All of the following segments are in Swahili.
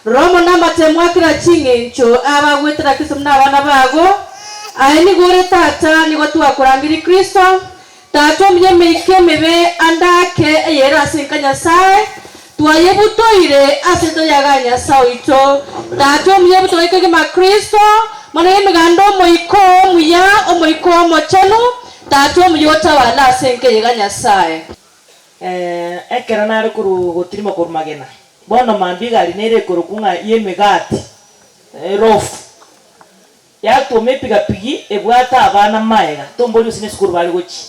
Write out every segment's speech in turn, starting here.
romo namatemwa kira chingencho abagwetera Kristo n'abana bago aeni gore tata nigo twakurangiri Kristo tato myemeike mebe andake eyera asinka Nyasaye twayebutoire aseto yaganya sauito tato myebutoire kema Kristo mana emigando moiko muya omoiko mochanu tato myota wala asinka yaganya Nyasaye ekera nari kuru gotirimo kurumagena bono mambiga rinere kurukunga yemegati rofu yatume piga pigi ebwata abana maega tomboli usine skuru bali gochi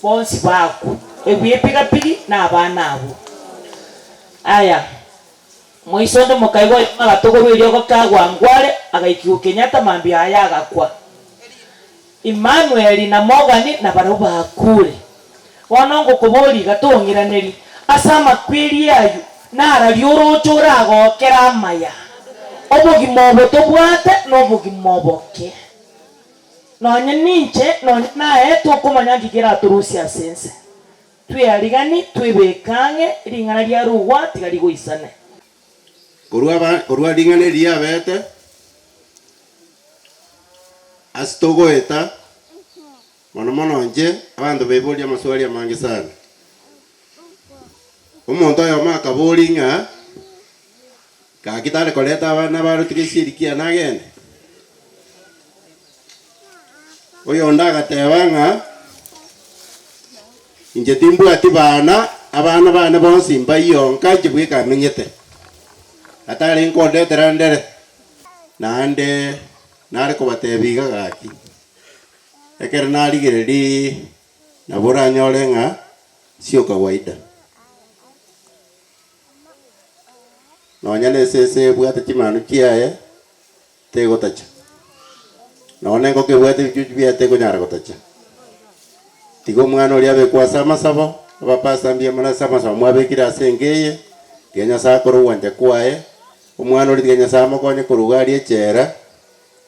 bonsi bako ebwe piga pigi na abana abo aya moisonde mokaigo agatogo bwiryo gokagwa ngware agaikiu Kenyatta mambi aya agakwa Emmanuel na Morgan na baruba akure wanongo kuboli gatongiraneri asama kweli yayu nara lyoro chorago keramaya obogi mobo tobwate nobogi moboke nonye ninche nonye nae tokomanya ngikira turusia sense twiarigani twibekange ringana lya rugwa tigali goisane korwa ringana lya bete astogoeta mono nje abandu bebolya maswali amangi sana omonto ayo makabolinga kakitare koleta abana barutire nagende oyo ndagatebanga inje timbwati abana bane bonsi mbayonka jibwika menyete atari nkondetera ndere nande nare kubatebiga gaki ekere narigireri nabura nyorenga sio kawaida nonyane sese bwate chimanu chiaye tego tacha none ngo ke bwate chuchbia tego nyara gotacha tigo mwana oli abe kwa sama sabo bapasa mbia mana sama sabo mwabekira sengeye genya sakoro wanje kwae omwana oli genya sama konye kurugari echera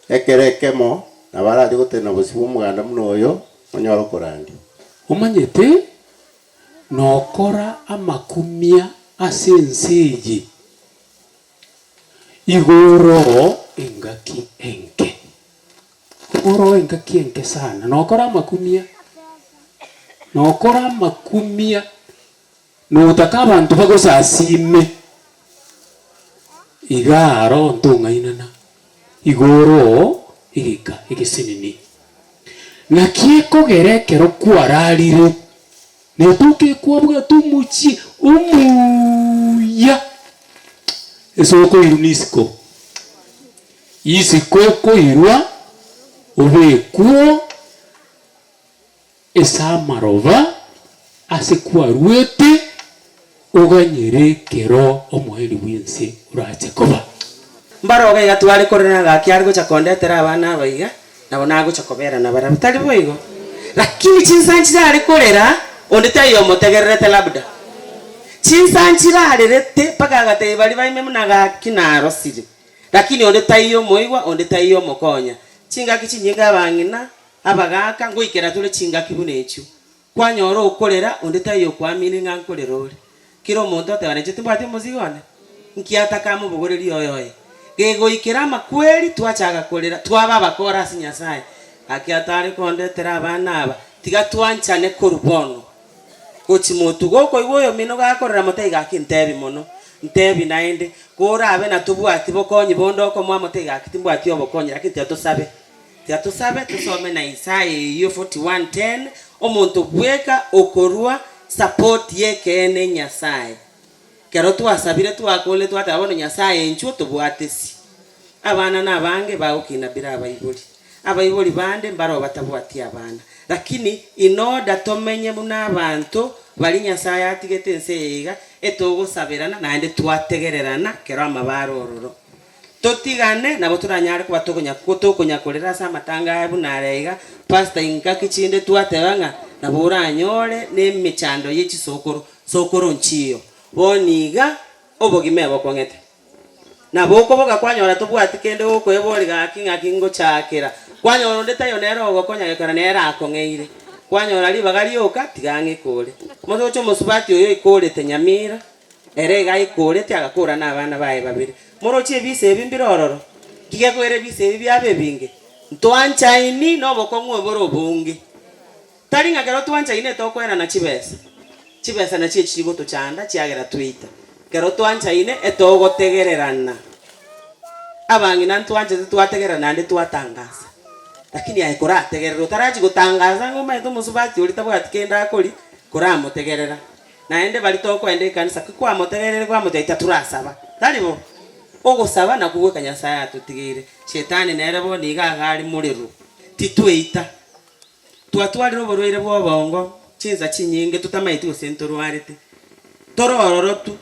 ekerekemo nabara digotena bosibu muganda munoyo onyoro korandi omanyete nokora amakumia asenseji igoro engaki enke sana nokora makumia notaka abantu bagosasime igaro ntungainana igoro igika igisinini nakieko gerekero kwararire netuke kwabwa tumuchi umuya esoko irunisiko isiko koirwa obekuo esamarova asekwarwete oganyere kero omoheri winse urache koba mbaroga igatwari korera gaki ari gocha kondetera abana abaiga nabo nagocha kobera na bara bitari boigo lakini chinsanchira ari korera ondeta iyo motegererete labda chinsanchira arerete paka gate bali baime munaga kinaro siri lakini ondeta iyo moigwa ondeta iyo mokonya chingaki chinyiga bangina abagaka ngoikera tule chingaki bunechu kwanyoro ukorera ondeta iyo kwamini ngankorerore kiro muntu atabane timbati muzigone nkiata kama bugoreri yoyoye gego ikirama kweli twachaga korera twaba bakora sinyasaye akiatari kondetera abana aba tiga twanchane korubono gochi motu goko iwoyo mino gakorera moteiga kintebi mono ntebi naende kora abe na tubwati bokonyi bondo ko mwa moteiga kitimbwati obokonyi lakini tiatusabe tusome na Isaya iyo 41:10 omuntu bweka okorwa support yekene Nyasaye kero twasabire twakole twatabona Nyasaye enchu tubwatesi abana nabange baukina bira abayiboli bande mbaro batabwati abana lakini inoda tomenye muna abantu bali Nyasaye atigete nseiga etogosabirana nande twategererana kero amabarororo totigane nabo turanyare kutokonya kolera sa matanga abu narega pastor inkaki chinde twatebanga nabo uranyore nemichando y'ikisokoro nchiyo boniga obogime bokongete nabo koboga kwanyora tubwati kende uko ebori gaki ngo chakera kwanyora ndeta yonero ogokonya gekara nera akongeire kwanyora libagali oka tigange kole mozo cho musubati oyo ikole tenyamira ere gaikore tiagakura na abana bae babiri morochie bise bimbirororo kige kwere bise byabe binge ntwanchaini no bokongwe boro bungi taringa kero twanchaine tokwera na chibesa na chigo to chanda chiagera Twitter kero twanchaine etogotegererana abangi nan twanje twategerana ndi twatangaza lakini aikora tegerero taraji gutangaza ngoma eto musubati uri tabwati kenda akori kora mutegerera naende bali toko ende kanisa kwa mutegerere kwa mutaita turasaba talibo ogosaba na kugweka Nyasaye atutigire shetani nerebo nigagali muriru titweita twatwariro borwire bwo bongo chinza chinyinge tutamaiti usentorwarite torororo tu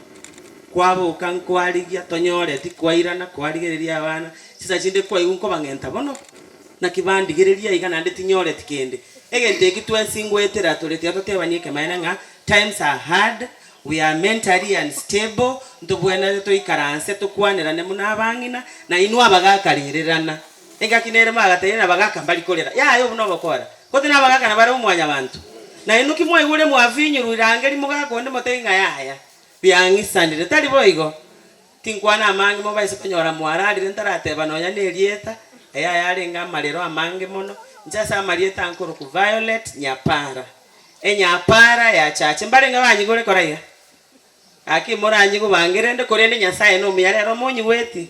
kwabuka nkwarigia tonyoreti kwairana kwarigereria abana sisa chinde kwa igunko bangenta bono na kibandigereria igana ndi tinyoreti kende egente kitwensingwetera turete atotebanyike maana nga times are hard, we are mentally unstable ntubwena toikaranse tukwanirane munabangina na inwa bagakarirerana engakinere magaterera bagakambali kolera yayo buno bakora kote na bagakana bare umwanya abantu na inuki mwe igure mwavinyururangeri mugakonde motenga yaya byangisandire tali boigo tinkwana amangi mobaise konyora mwararire ntarateba nonya nerieta yaya arenga amarero amangi mono njasa amarieta ankoro ku Violet Nyapara enyapara ya chache mbarenga banyigore koraiga aki moranyi gubangerende korende Nyasaye no muyarero monyi weti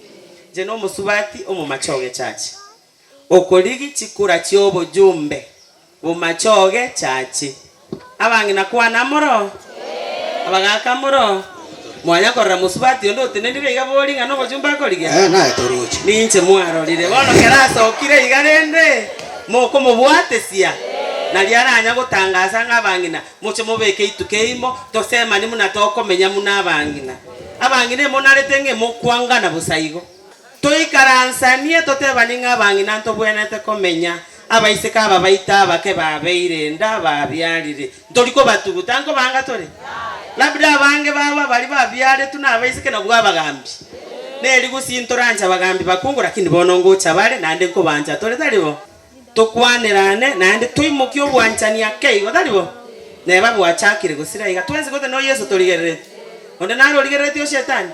je no musubati omumachoge chache okoligi chikura cyobo jumbe omumachoge chache abangi nakwana moro abagaka moro mwanya korra musubati ndo tenendire igabori ngano bojumba koliga na toruchi ninche mwarorire bono keraso okire igarende moko mubwate sia na liaranya gutangaza ngabangina muche mubeke itukeimo tosema ni munatoko menya munabangina abangine monarete mukwangana busaigo toikaransanie totebani ngabangina ntobwenete komenya abaiseka ababaita abake babeire nda babyarire ntoliko batugutango banga tore labda abange baba bali babyare tunabaiseke no bwabagambi neri gusintoranja bagambi bakungu lakini bonongo chabale nande ko banja tore talibo tukwanirane nande tuimuki obwanchania keigo talibo neba bwachakire gusira iga twenze gote no Yesu torigerere onde naro rigerete o shetani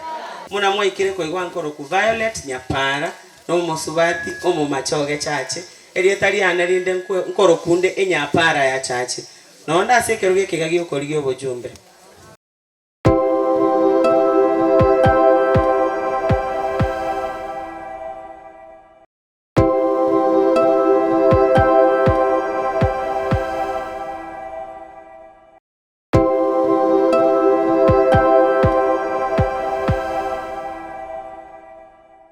muna mwaikire ko igwankoro ku Violet Nyapara no musubati omu machoge chache erietari anerinde nkoro kunde enyapara ya chache nonda sekeruge kigagio korigio bojumbe